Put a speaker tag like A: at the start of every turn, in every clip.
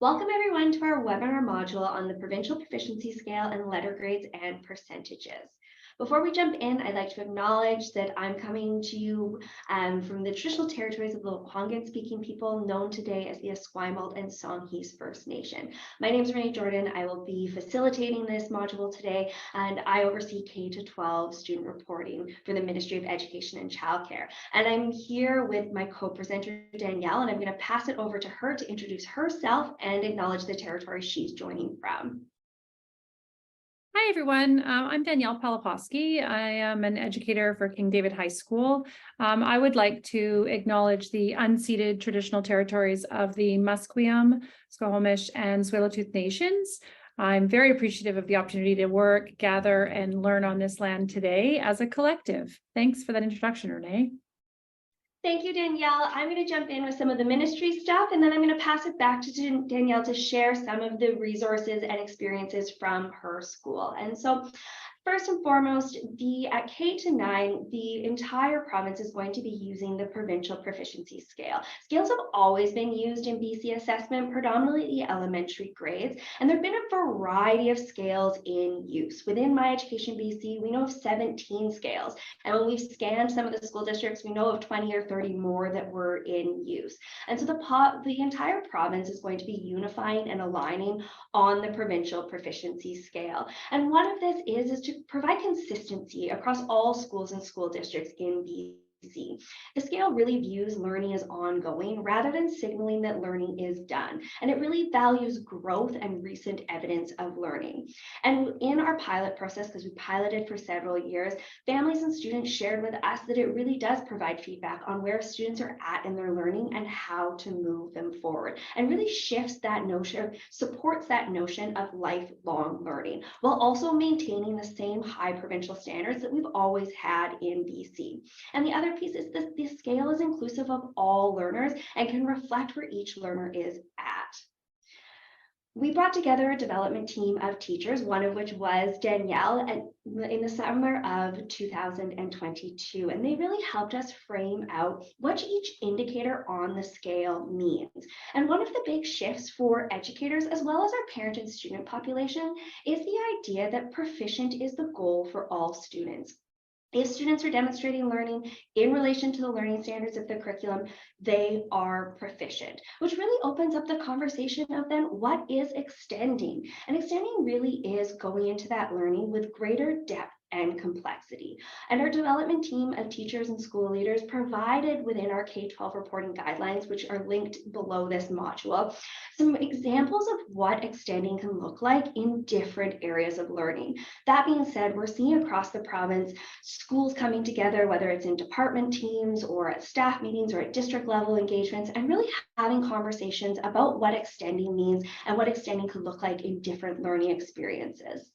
A: Welcome everyone to our webinar module on the Provincial Proficiency Scale and letter grades and percentages. Before we jump in, I'd like to acknowledge that I'm coming to you from the traditional territories of the Wakongan-speaking people known today as the Esquimalt and Songhees First Nation. My name is Renee Jordan. I will be facilitating this module today, and I oversee K-12 student reporting for the Ministry of Education and Childcare. And I'm here with my co-presenter, Danielle, and I'm going to pass it over to her to introduce herself and acknowledge the territory she's joining from.
B: Hi, everyone. I'm Danielle Palaposky. I am an educator for King David High School. I would like to acknowledge the unceded traditional territories of the Musqueam, Squamish, and Tsleil-Waututh Nations. I'm very appreciative of the opportunity to work, gather, and learn on this land today as a collective. Thanks for that introduction, Renee.
A: Thank you, Danielle. I'm going to jump in with some of the ministry stuff, and then I'm going to pass it back to Danielle to share some of the resources and experiences from her school. And so first and foremost, at K-9, the entire province is going to be using the Provincial Proficiency Scale. Scales have always been used in BC assessment, predominantly the elementary grades, and there have been a variety of scales in use. Within My Education BC, we know of 17 scales, and when we've scanned some of the school districts, we know of 20 or 30 more that were in use. And so the entire province is going to be unifying and aligning on the Provincial Proficiency Scale. And one of this is to provide consistency across all schools and school districts in BC. The scale really views learning as ongoing rather than signaling that learning is done. And it really values growth and recent evidence of learning. And in our pilot process, because we piloted for several years, families and students shared with us that it really does provide feedback on where students are at in their learning and how to move them forward, and really shifts that notion, supports that notion of lifelong learning, while also maintaining the same high provincial standards that we've always had in BC. And the other piece is that the scale is inclusive of all learners and can reflect where each learner is at. We brought together a development team of teachers, one of which was Danielle, in the summer of 2022. And they really helped us frame out what each indicator on the scale means. And one of the big shifts for educators, as well as our parent and student population, is the idea that proficient is the goal for all students. If students are demonstrating learning in relation to the learning standards of the curriculum, they are proficient, which really opens up the conversation of then what is extending? And extending really is going into that learning with greater depth and complexity. And our development team of teachers and school leaders provided within our K-12 reporting guidelines, which are linked below this module, some examples of what extending can look like in different areas of learning. That being said, we're seeing across the province schools coming together, whether it's in department teams or at staff meetings or at district level engagements, and really having conversations about what extending means and what extending could look like in different learning experiences.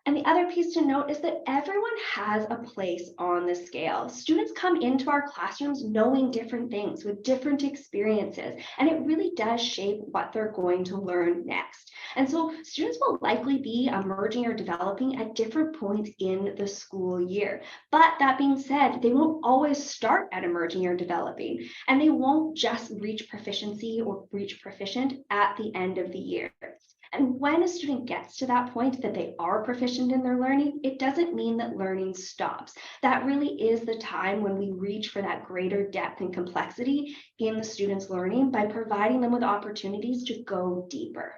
A: And the other piece to note is that everyone has a place on the scale. Students come into our classrooms knowing different things with different experiences, and it really does shape what they're going to learn next. And so students will likely be emerging or developing at different points in the school year. But that being said, they won't always start at emerging or developing, and they won't just reach proficiency or reach proficient at the end of the year. And when a student gets to that point that they are proficient in their learning, it doesn't mean that learning stops. That really is the time when we reach for that greater depth and complexity in the student's learning by providing them with opportunities to go deeper.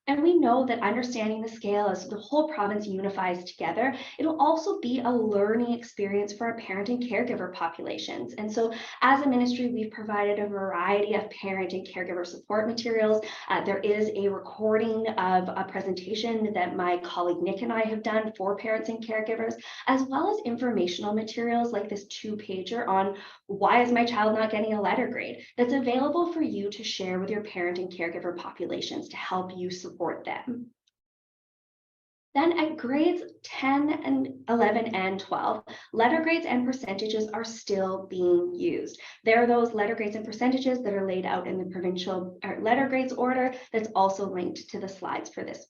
A: And we know that understanding the scale as the whole province unifies together, it'll also be a learning experience for our parent and caregiver populations. And so as a ministry, we've provided a variety of parent and caregiver support materials. There is a recording of a presentation that my colleague Nick and I have done for parents and caregivers, as well as informational materials like this 2-pager on why is my child not getting a letter grade, that's available for you to share with your parent and caregiver populations to help you support them. Then at grades 10 and 11 and 12, letter grades and percentages are still being used. There are those letter grades and percentages that are laid out in the provincial letter grades order that's also linked to the slides for this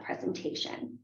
A: presentation.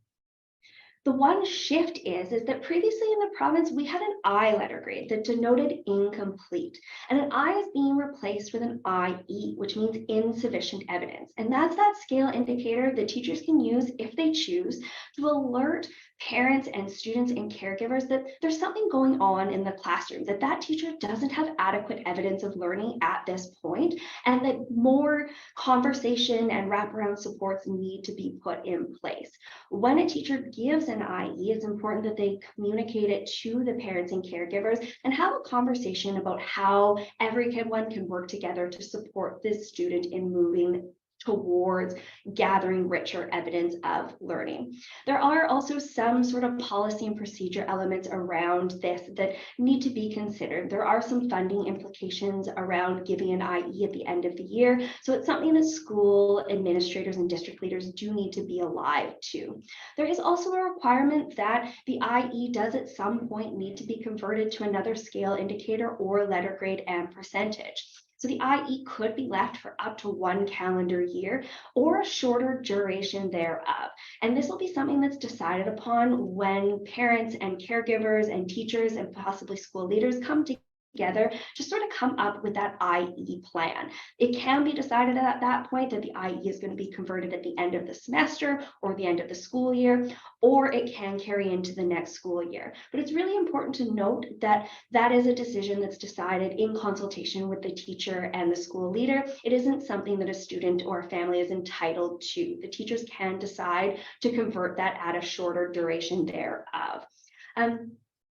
A: The one shift is that previously in the province, we had an I letter grade that denoted incomplete. And an I is being replaced with an IE, which means insufficient evidence. And that's that scale indicator that teachers can use if they choose to alert parents and students and caregivers that there's something going on in the classroom, that teacher doesn't have adequate evidence of learning at this point, and that more conversation and wraparound supports need to be put in place. When a teacher gives an IE, it's important that they communicate it to the parents and caregivers and have a conversation about how everyone can work together to support this student in moving towards gathering richer evidence of learning. There are also some sort of policy and procedure elements around this that need to be considered. There are some funding implications around giving an IE at the end of the year. So it's something that school administrators and district leaders do need to be alive to. There is also a requirement that the IE does at some point need to be converted to another scale indicator or letter grade and percentage. So the IE could be left for up to 1 calendar year or a shorter duration thereof. And this will be something that's decided upon when parents and caregivers and teachers and possibly school leaders come together to sort of come up with that IE plan. It can be decided at that point that the IE is going to be converted at the end of the semester or the end of the school year, or it can carry into the next school year. But it's really important to note that that is a decision that's decided in consultation with the teacher and the school leader. It isn't something that a student or a family is entitled to. The teachers can decide to convert that at a shorter duration thereof.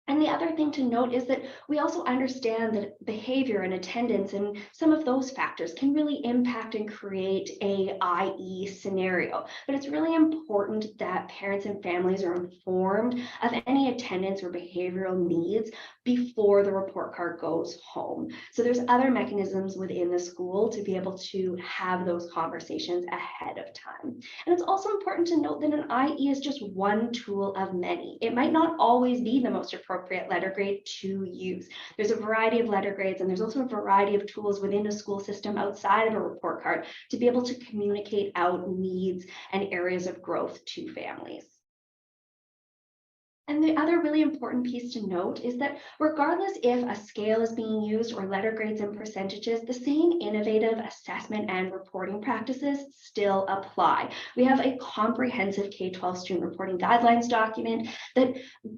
A: And the other thing to note is that we also understand that behavior and attendance and some of those factors can really impact and create a IE scenario. But it's really important that parents and families are informed of any attendance or behavioral needs before the report card goes home. So there's other mechanisms within the school to be able to have those conversations ahead of time. And it's also important to note that an IE is just one tool of many. It might not always be the most appropriate letter grade to use. There's a variety of letter grades, and there's also a variety of tools within a school system outside of a report card to be able to communicate out needs and areas of growth to families. And the other really important piece to note is that regardless if a scale is being used or letter grades and percentages, the same innovative assessment and reporting practices still apply. We have a comprehensive K-12 student reporting guidelines document that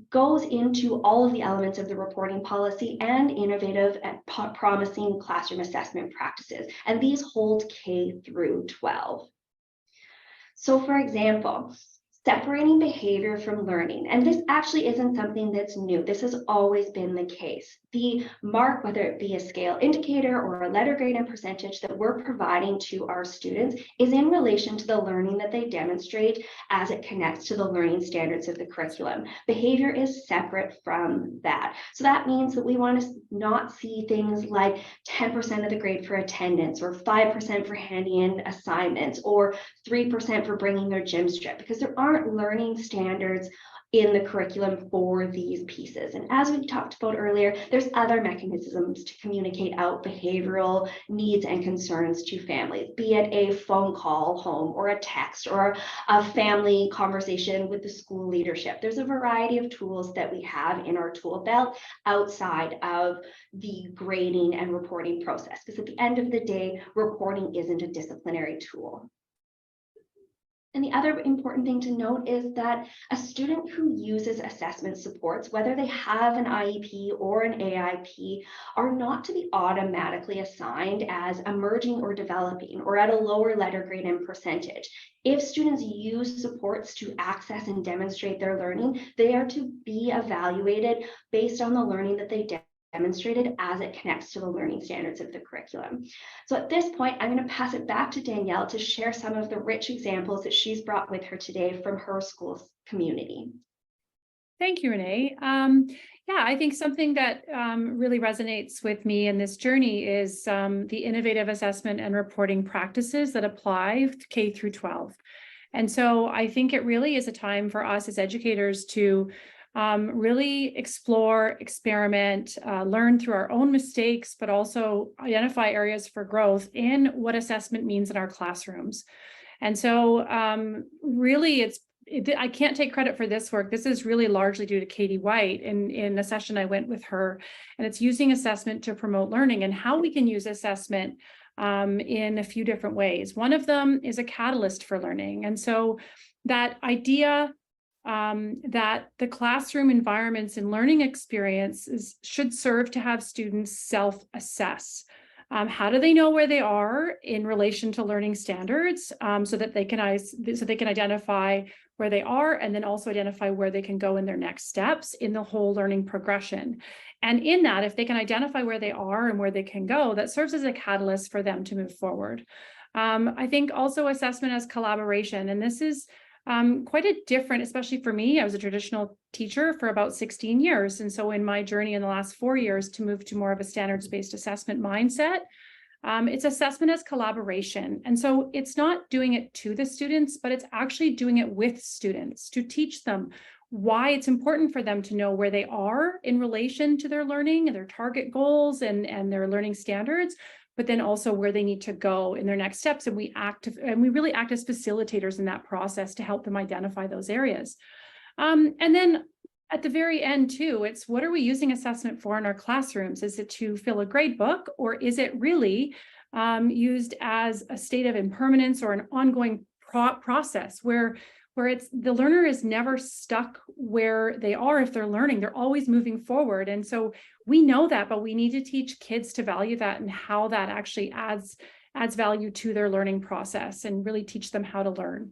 A: goes into all of the elements of the reporting policy and innovative and promising classroom assessment practices. And these hold K through 12. So for example, separating behavior from learning. And this actually isn't something that's new. This has always been the case. The mark, whether it be a scale indicator or a letter grade and percentage that we're providing to our students, is in relation to the learning that they demonstrate as it connects to the learning standards of the curriculum. Behavior is separate from that. So that means that we want to not see things like 10% of the grade for attendance or 5% for handing in assignments or 3% for bringing their gym strip, because there aren't learning standards in the curriculum for these pieces. And as we talked about earlier, there's other mechanisms to communicate out behavioral needs and concerns to families, be it a phone call home or a text or a family conversation with the school leadership. There's a variety of tools that we have in our tool belt outside of the grading and reporting process, because at the end of the day, reporting isn't a disciplinary tool. And the other important thing to note is that a student who uses assessment supports, whether they have an IEP or an AIP, are not to be automatically assigned as emerging or developing or at a lower letter grade and percentage. If students use supports to access and demonstrate their learning, they are to be evaluated based on the learning that they demonstrated as it connects to the learning standards of the curriculum. So at this point, I'm going to pass it back to Danielle to share some of the rich examples that she's brought with her today from her school's community.
B: Thank you, Renee. Yeah, I think something that really resonates with me in this journey is the innovative assessment and reporting practices that apply to K through 12. And so I think it really is a time for us as educators to really explore, experiment, learn through our own mistakes, but also identify areas for growth in what assessment means in our classrooms. And so really it's I can't take credit for this work. This is really largely due to Katie White in a session I went with her, and it's using assessment to promote learning and how we can use assessment in a few different ways. One of them is a catalyst for learning. And so that idea that the classroom environments and learning experiences should serve to have students self-assess. How do they know where they are in relation to learning standards, so that they can identify where they are, and then also identify where they can go in their next steps in the whole learning progression. And in that, if they can identify where they are and where they can go, that serves as a catalyst for them to move forward. I think also assessment as collaboration, and this is quite a different, especially for me. I was a traditional teacher for about 16 years. And so in my journey in the last 4 years to move to more of a standards-based assessment mindset, it's assessment as collaboration. And so it's not doing it to the students, but it's actually doing it with students to teach them why it's important for them to know where they are in relation to their learning and their target goals and their learning standards, but then also where they need to go in their next steps. And we really act as facilitators in that process to help them identify those areas. And then at the very end too, it's what are we using assessment for in our classrooms? Is it to fill a grade book, or is it really used as a state of impermanence or an ongoing process where it's the learner is never stuck where they are if they're learning, they're always moving forward. And so we know that, but we need to teach kids to value that and how that actually adds value to their learning process and really teach them how to learn.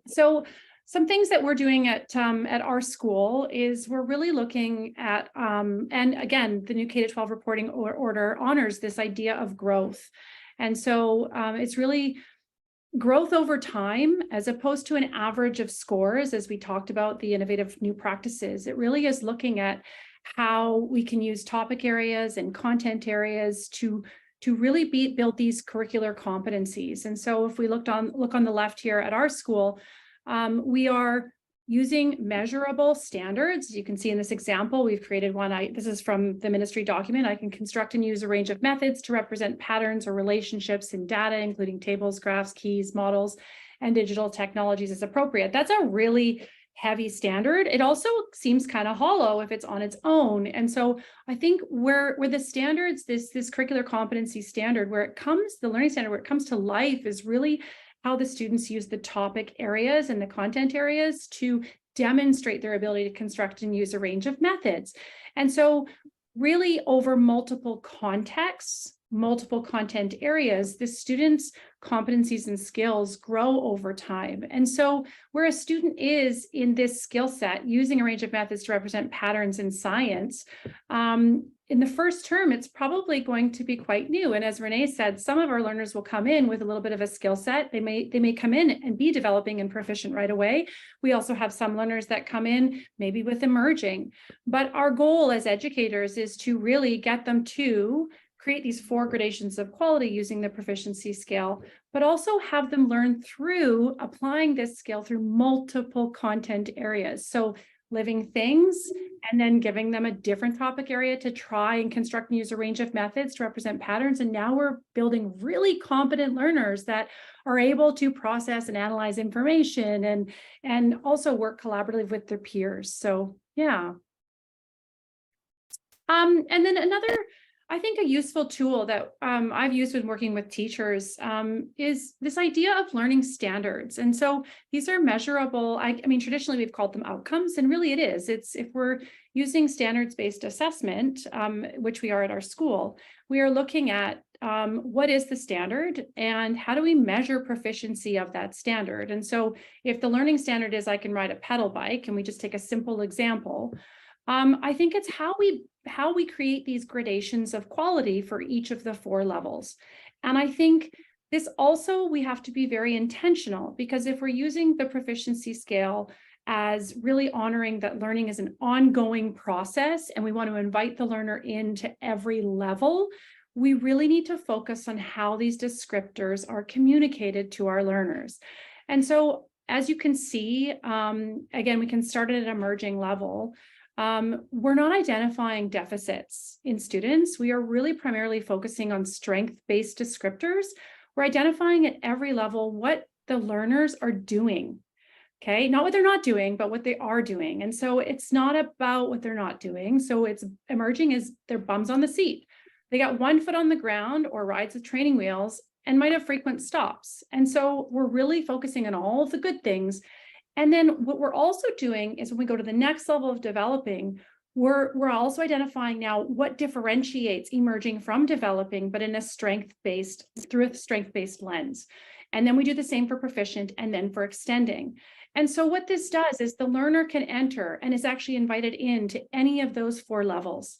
B: So some things that we're doing at our school is we're really looking at, and again, the new K-12 reporting order honors this idea of growth. And so it's really growth over time, as opposed to an average of scores, as we talked about the innovative new practices. It really is looking at how we can use topic areas and content areas to really build these curricular competencies. And so if we look on the left here at our school, we are using measurable standards. You can see in this example, we've created one. This is from the ministry document. I can construct and use a range of methods to represent patterns or relationships in data, including tables, graphs, keys, models, and digital technologies as appropriate. That's a really heavy standard. It also seems kind of hollow if it's on its own. And so I think where the standards, this curricular competency standard, where it comes, the learning standard, where it comes to life is really how the students use the topic areas and the content areas to demonstrate their ability to construct and use a range of methods. And so really over multiple contexts, multiple content areas, the students' competencies and skills grow over time. And so where a student is in this skill set, using a range of methods to represent patterns in science, in the first term, it's probably going to be quite new. And as Renee said, some of our learners will come in with a little bit of a skill set. They may come in and be developing and proficient right away. We also have some learners that come in maybe with emerging. But our goal as educators is to really get them to create these 4 gradations of quality using the proficiency scale, but also have them learn through applying this skill through multiple content areas. So living things, and then giving them a different topic area to try and construct and use a range of methods to represent patterns. And now we're building really competent learners that are able to process and analyze information and also work collaboratively with their peers. So yeah. And then another, I think a useful tool that I've used when working with teachers is this idea of learning standards. And so these are measurable. I mean, traditionally we've called them outcomes, and really it is. It's if we're using standards-based assessment, which we are at our school, we are looking at what is the standard and how do we measure proficiency of that standard. And so if the learning standard is I can ride a pedal bike, and we just take a simple example, I think it's how we create these gradations of quality for each of the 4 levels. And I think this also, we have to be very intentional, because if we're using the proficiency scale as really honoring that learning is an ongoing process, and we want to invite the learner into every level, we really need to focus on how these descriptors are communicated to our learners. And so, as you can see, again, we can start at an emerging level. We're not identifying deficits in students. We are really primarily focusing on strength-based descriptors. We're identifying at every level what the learners are doing. Okay, not what they're not doing, but what they are doing. And so it's not about what they're not doing. So it's emerging as their bums on the seat. They got one foot on the ground or rides with training wheels and might have frequent stops. And so we're really focusing on all of the good things. And then what we're also doing is when we go to the next level of developing, we're also identifying now what differentiates emerging from developing, but in a through a strength-based lens. And then we do the same for proficient and then for extending. And so what this does is the learner can enter and is actually invited into any of those 4 levels.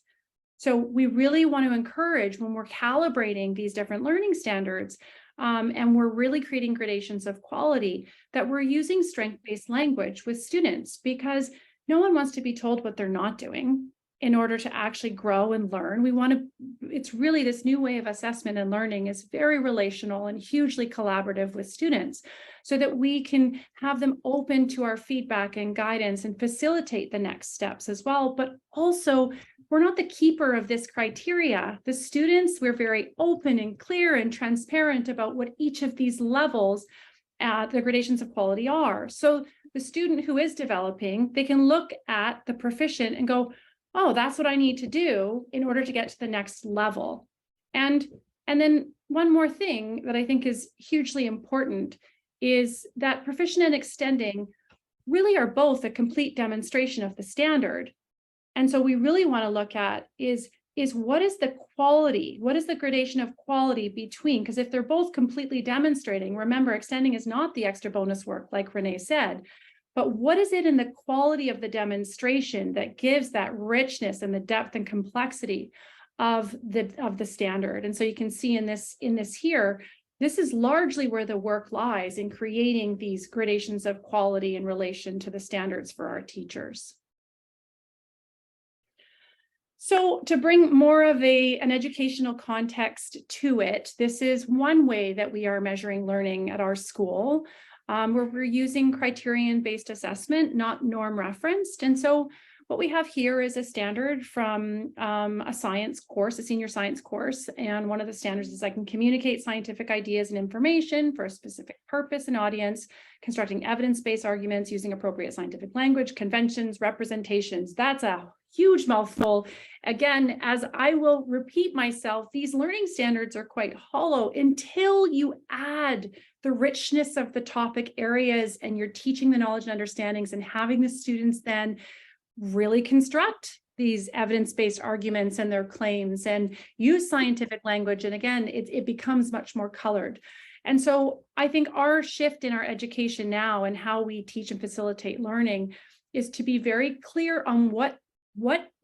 B: So we really want to encourage when we're calibrating these different learning standards, and we're really creating gradations of quality, that we're using strength-based language with students, because no one wants to be told what they're not doing in order to actually grow and learn. It's really this new way of assessment and learning is very relational and hugely collaborative with students, so that we can have them open to our feedback and guidance and facilitate the next steps as well. But also, we're not the keeper of this criteria. The students, we're very open and clear and transparent about what each of these levels, the gradations of quality are. So the student who is developing, they can look at the proficient and go, oh, that's what I need to do in order to get to the next level. And then one more thing that I think is hugely important is that proficient and extending really are both a complete demonstration of the standard. And so we really want to look at is what is the quality? What is the gradation of quality between? Because if they're both completely demonstrating, remember, extending is not the extra bonus work, like Renee said, but what is it in the quality of the demonstration that gives that richness and the depth and complexity of the standard? And so you can see in this here, this is largely where the work lies, in creating these gradations of quality in relation to the standards for our teachers. So to bring more of an educational context to it, this is one way that we are measuring learning at our school, where we're using criterion-based assessment, not norm referenced. And so what we have here is a standard from a science course, a senior science course. And one of the standards is I can communicate scientific ideas and information for a specific purpose and audience, constructing evidence-based arguments using appropriate scientific language, conventions, representations. That's a huge mouthful. Again, as I will repeat myself, these learning standards are quite hollow until you add the richness of the topic areas and you're teaching the knowledge and understandings and having the students then really construct these evidence-based arguments and their claims and use scientific language. And again, it becomes much more colored. And so I think our shift in our education now and how we teach and facilitate learning is to be very clear on what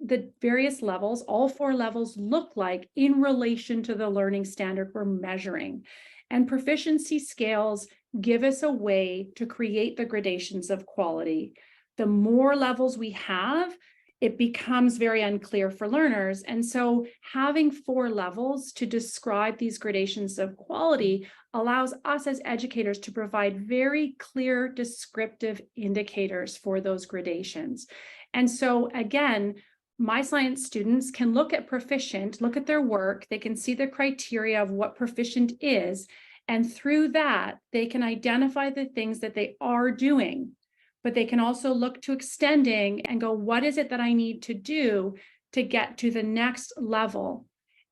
B: the various levels, all 4 levels, look like in relation to the learning standard we're measuring. And proficiency scales give us a way to create the gradations of quality. The more levels we have, it becomes very unclear for learners. And so having 4 levels to describe these gradations of quality allows us as educators to provide very clear descriptive indicators for those gradations. And so again, my science students can look at proficient, look at their work, they can see the criteria of what proficient is, and through that, they can identify the things that they are doing. But they can also look to extending and go, what is it that I need to do to get to the next level?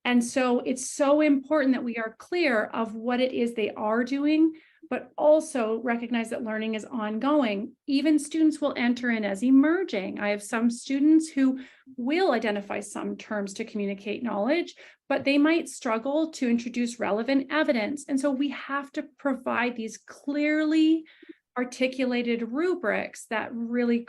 B: And so it's so important that we are clear of what it is they are doing, but also recognize that learning is ongoing. Even students will enter in as emerging. I have some students who will identify some terms to communicate knowledge, but they might struggle to introduce relevant evidence. And so we have to provide these clearly articulated rubrics that really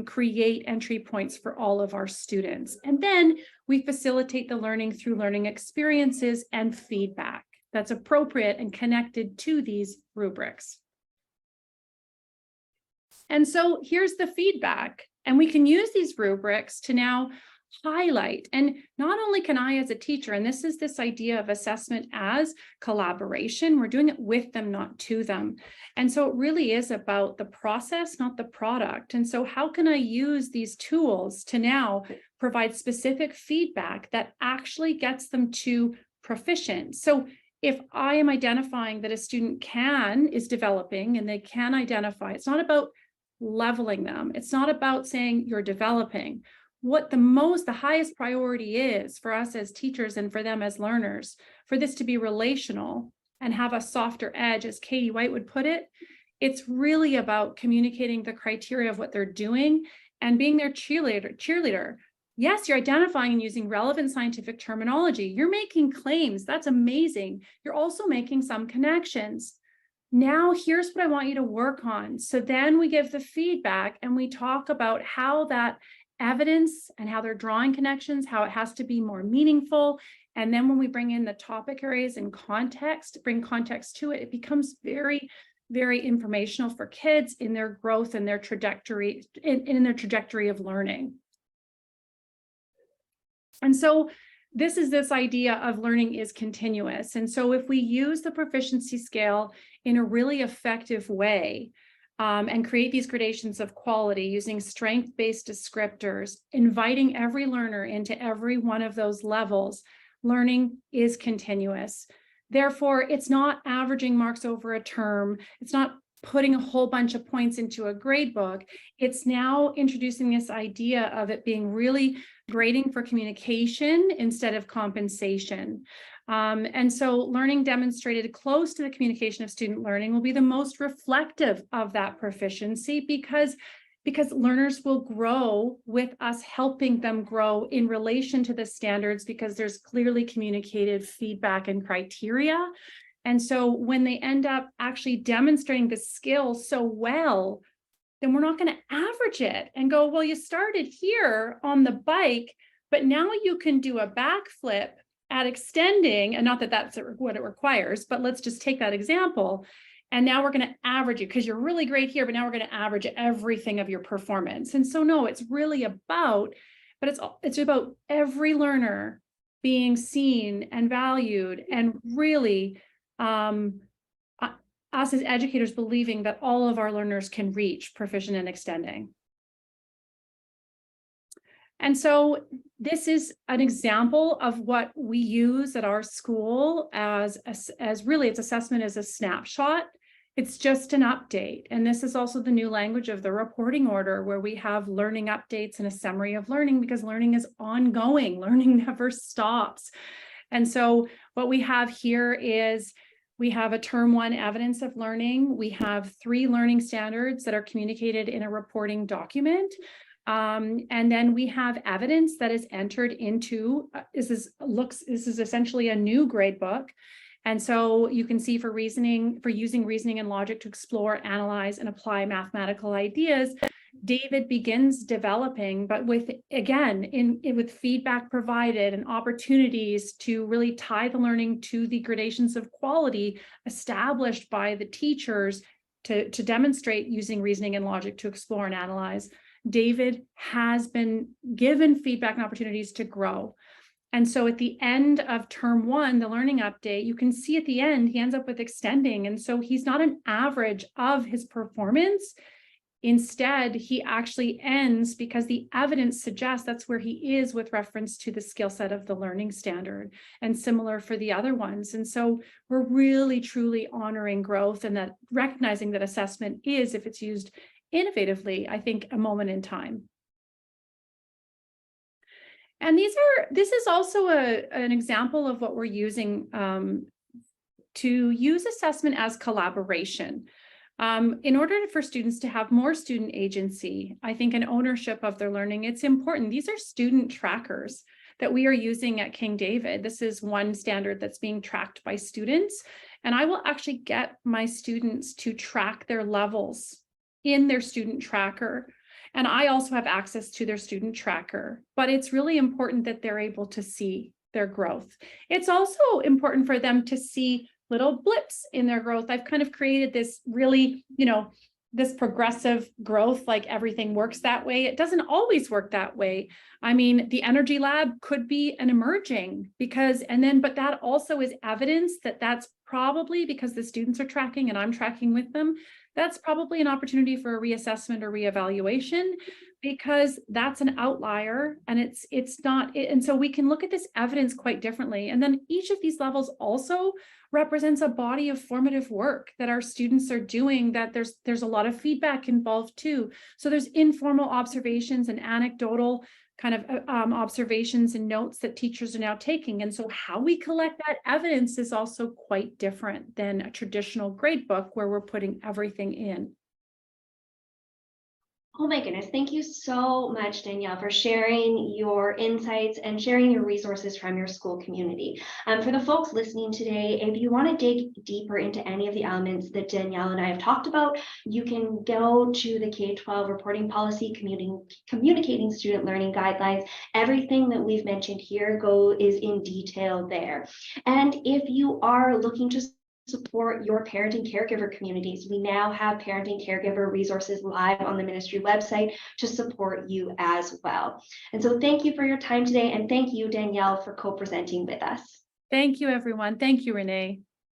B: create entry points for all of our students. And then we facilitate the learning through learning experiences and feedback that's appropriate and connected to these rubrics. And so here's the feedback, and we can use these rubrics to now highlight. And not only can I as a teacher, and this is this idea of assessment as collaboration, we're doing it with them, not to them. And so it really is about the process, not the product. And so how can I use these tools to now provide specific feedback that actually gets them to proficient? So if I am identifying that a student is developing and they can identify, it's not about leveling them. It's not about saying you're developing. What the highest priority is for us as teachers and for them as learners, for this to be relational and have a softer edge, as Katie White would put it, it's really about communicating the criteria of what they're doing and being their cheerleader. Yes, you're identifying and using relevant scientific terminology. You're making claims. That's amazing. You're also making some connections. Now, here's what I want you to work on. So then we give the feedback and we talk about how that evidence and how they're drawing connections, how it has to be more meaningful. And then when we bring in the topic areas and context, bring context to it, it becomes very, very informational for kids in their growth and their trajectory, in their trajectory of learning. And so this idea of learning is continuous. And so if we use the proficiency scale in a really effective way, and create these gradations of quality using strength-based descriptors, inviting every learner into every one of those levels, learning is continuous. Therefore, it's not averaging marks over a term. It's not putting a whole bunch of points into a grade book. It's now introducing this idea of it being really grading for communication instead of compensation. And so learning demonstrated close to the communication of student learning will be the most reflective of that proficiency because learners will grow with us helping them grow in relation to the standards because there's clearly communicated feedback and criteria. And so when they end up actually demonstrating the skill so well, then we're not going to average it and go, well, you started here on the bike, but now you can do a backflip at extending, and not that that's what it requires, but let's just take that example. And now we're going to average you because you're really great here, but now we're going to average everything of your performance. And so, no, it's really about, but it's about every learner being seen and valued and really us as educators believing that all of our learners can reach proficient and extending. And so this is an example of what we use at our school as really its assessment as a snapshot. It's just an update. And this is also the new language of the reporting order where we have learning updates and a summary of learning because learning is ongoing. Learning never stops. And so what we have here is we have a term 1 evidence of learning. We have 3 learning standards that are communicated in a reporting document. And then we have evidence that is entered into, this is essentially a new grade book. And so you can see for using reasoning and logic to explore, analyze, and apply mathematical ideas, David begins developing, but with feedback provided and opportunities to really tie the learning to the gradations of quality established by the teachers to demonstrate using reasoning and logic to explore and analyze. David has been given feedback and opportunities to grow. And so at the end of term 1, the learning update, you can see at the end, he ends up with extending. And so he's not an average of his performance. Instead, he actually ends because the evidence suggests that's where he is with reference to the skill set of the learning standard, and similar for the other ones. And so we're really, truly honoring growth and that recognizing that assessment is, if it's used innovatively, I think, a moment in time. And this is also an example of what we're using to use assessment as collaboration. In order for students to have more student agency, I think, and ownership of their learning, it's important. These are student trackers that we are using at King David. This is one standard that's being tracked by students. And I will actually get my students to track their levels in their student tracker. And I also have access to their student tracker, but it's really important that they're able to see their growth. It's also important for them to see little blips in their growth. I've kind of created this really, this progressive growth, like everything works that way. It doesn't always work that way. I mean, the energy lab could be an emerging but that also is evidence that that's probably because the students are tracking and I'm tracking with them. That's probably an opportunity for a reassessment or reevaluation. because that's an outlier and it's not, and so we can look at this evidence quite differently. And then each of these levels also represents a body of formative work that our students are doing, that there's a lot of feedback involved too. So there's informal observations and anecdotal kind of observations and notes that teachers are now taking. And so how we collect that evidence is also quite different than a traditional grade book where we're putting everything in.
A: Oh my goodness, thank you so much, Danielle, for sharing your insights and sharing your resources from your school community. For the folks listening today, if you want to dig deeper into any of the elements that Danielle and I have talked about, you can go to the K-12 reporting policy, communicating student learning guidelines. Everything that we've mentioned here is in detail there. And if you are looking to support your parent and caregiver communities, we now have parent and caregiver resources live on the ministry website to support you as well. And so thank you for your time today, and thank you, Danielle, for co-presenting with us.
B: Thank you, everyone. Thank you, Renee.